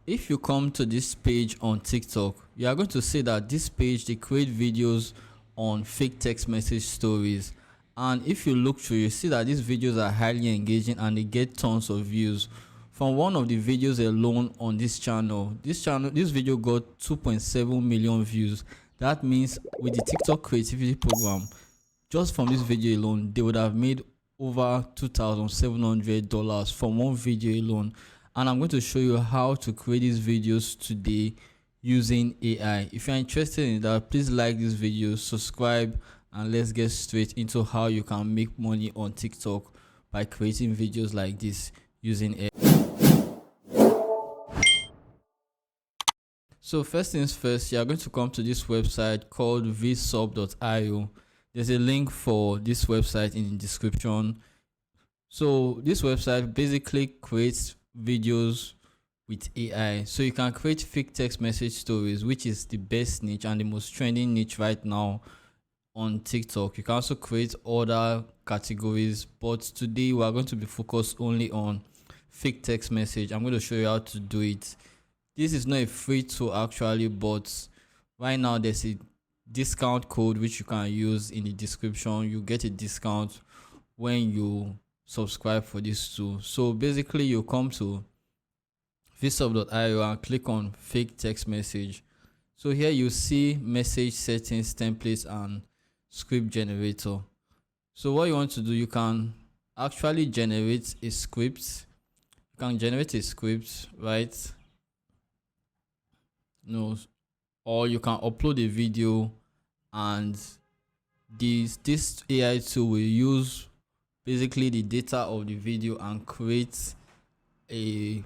If you come to this page on TikTok, you are going to see that this page they create videos on fake text message stories. And if you look through, you see that these videos are highly engaging and they get tons of views. From one of the videos alone on this video got 2.7 million views. That means with the TikTok creativity program, just from this video alone, they would have made over $2,700 from one video alone. And I'm going to show you how to create these videos today using AI. If you're interested in that, please like this video, subscribe, and let's get straight into how you can make money on TikTok by creating videos like this using AI. So first things first, you are going to come to this website called vsub.io. There's a link for this website in the description. So this website basically creates videos with AI. So you can create fake text message stories, which is the best niche and the most trending niche right now on TikTok. You can also create other categories, but today we are going to be focused only on fake text message. I'm going to show you how to do it. This is not a free tool actually, but right now there's a discount code which you can use in the description. You get a discount when you subscribe for this tool. So basically you come to vsub.io and click on fake text message. So here you see message settings, templates, and script generator. So what you want to do, you can actually generate a script. You can generate a script, right? No, or you can upload a video, and this AI tool will use basically the data of the video and create an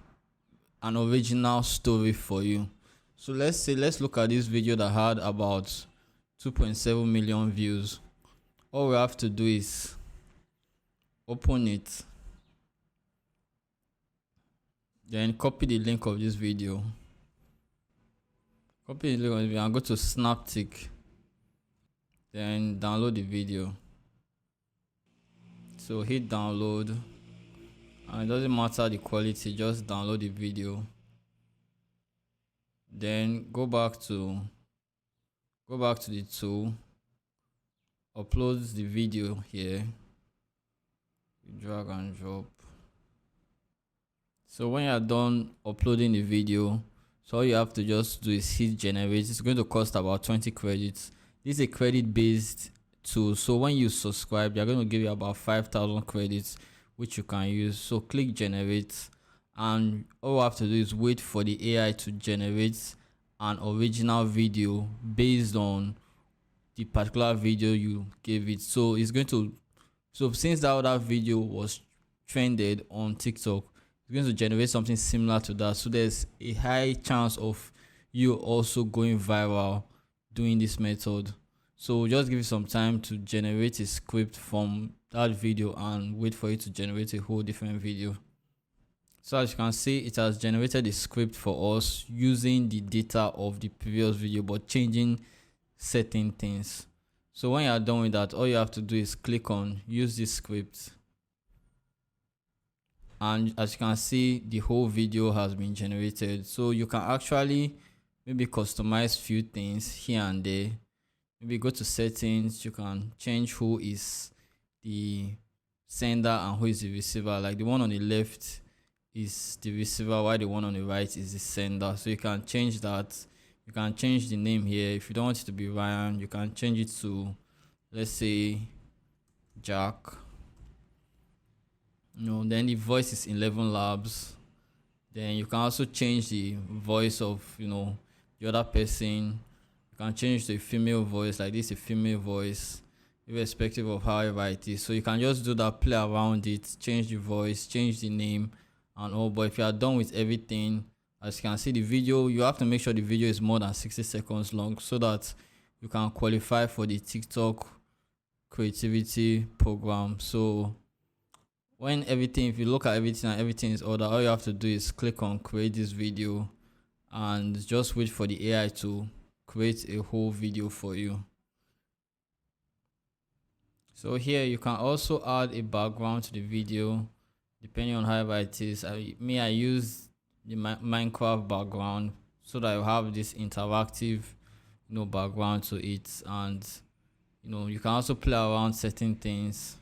original story for you. So let's look at this video that had about 2.7 million views. All we have to do is open it, then copy the link of this video. Copy the link of the video and go to Snaptic, then download the video. So hit download, and it doesn't matter the quality, just download the video. Then go back to the tool, upload the video here, drag and drop. So when you are done uploading the video, so all you have to just do is hit generate. It's going to cost about 20 credits. This is a credit based tool, so when you subscribe, they're going to give you about 5,000 credits which you can use. So click generate, and all you have to do is wait for the AI to generate an original video based on the particular video you gave it. So it's going to, so since that other video was trended on TikTok, it's going to generate something similar to that. So there's a high chance of you also going viral doing this method. So just give it some time to generate a script from that video and wait for it to generate a whole different video. So as you can see, it has generated a script for us using the data of the previous video but changing certain things. So when you are done with that, all you have to do is click on use this script, and as you can see, the whole video has been generated. So you can actually maybe customize few things here and there. Maybe go to settings, you can change who is the sender and who is the receiver. Like the one on the left is the receiver while the one on the right is the sender. So you can change that. You can change the name here. If you don't want it to be Ryan, you can change it to, let's say, Jack. Then the voice is 11 Labs. Then you can also change the voice of the other person. You can change the female voice, like this, a female voice, irrespective of however it is. So you can just do that, play around it, change the voice, change the name and all. But if you are done with everything, as you can see, the video, you have to make sure the video is more than 60 seconds long so that you can qualify for the TikTok creativity program. So if you look at everything and everything is ordered, all you have to do is click on create this video and just wait for the AI to create a whole video for you. So here you can also add a background to the video depending on however it is. I use the Minecraft background, so that you have this interactive, background to it. And you can also play around certain things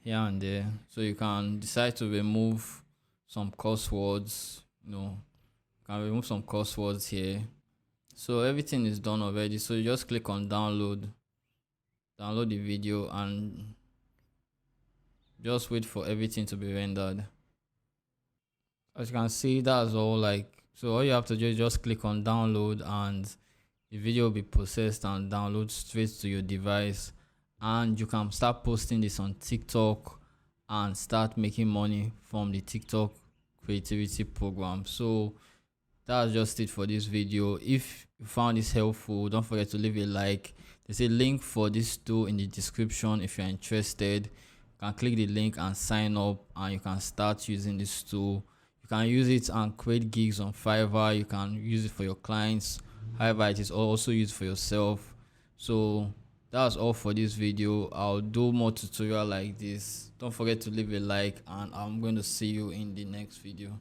here and there. So you can decide to remove some crosswords. You can remove some crosswords here. So everything is done already. So you just click on download the video, and just wait for everything to be rendered. As you can see, that's all. So all you have to do is just click on download, and the video will be processed and download straight to your device, and you can start posting this on TikTok and start making money from the TikTok creativity program. So that's just it for this video. If you found this helpful, don't forget to leave a like. There's a link for this tool in the description. If you're interested, you can click the link and sign up, and you can start using this tool. You can use it and create gigs on Fiverr. You can use it for your clients. However, it is also used for yourself. So that's all for this video. I'll do more tutorial like this. Don't forget to leave a like, and I'm going to see you in the next video.